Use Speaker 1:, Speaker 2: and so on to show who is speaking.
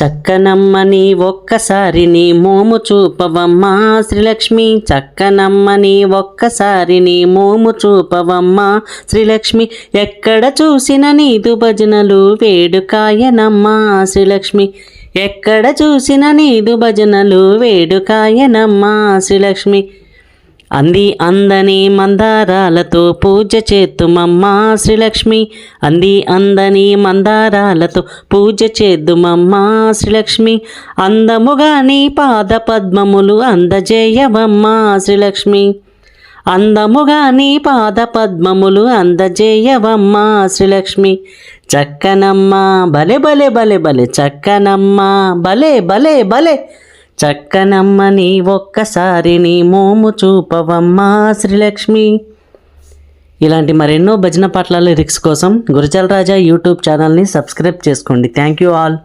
Speaker 1: చక్కనమ్మని ఒక్కసారి నీ మోము చూపవమ్మా శ్రీలక్ష్మి, చక్కనమ్మని ఒక్కసారి నీ మోము చూపవమ్మా శ్రీలక్ష్మి, ఎక్కడ చూసిన నీదు భజనలు వేడుకాయనమ్మా శ్రీలక్ష్మి, ఎక్కడ చూసిన నీదు భజనలు వేడుకాయనమ్మా శ్రీలక్ష్మి. అంది అందని మందారాలతో పూజ చేద్దుమమ్మా శ్రీలక్ష్మి, అంది అందని మందారాలతో పూజ చేద్దుమమ్మా శ్రీలక్ష్మి, అందముగా నీ పాద పద్మములు అందజేయవమ్మా శ్రీలక్ష్మి, అందముగా నీ పాద పద్మములు అందజేయవమ్మా శ్రీలక్ష్మి. చక్కనమ్మ భలే భలే భలే భలే, చక్కనమ్మ భలే భలే భలే, చక్కనమ్మని ఒక్కసారి నీ మోము చూపవమ్మా శ్రీలక్ష్మి. ఇలాంటి మరెన్నో భజన పాటల లిరిక్స్ కోసం గురజాల రాజా యూట్యూబ్ ఛానల్ని సబ్స్క్రైబ్ చేసుకోండి. Thank you all.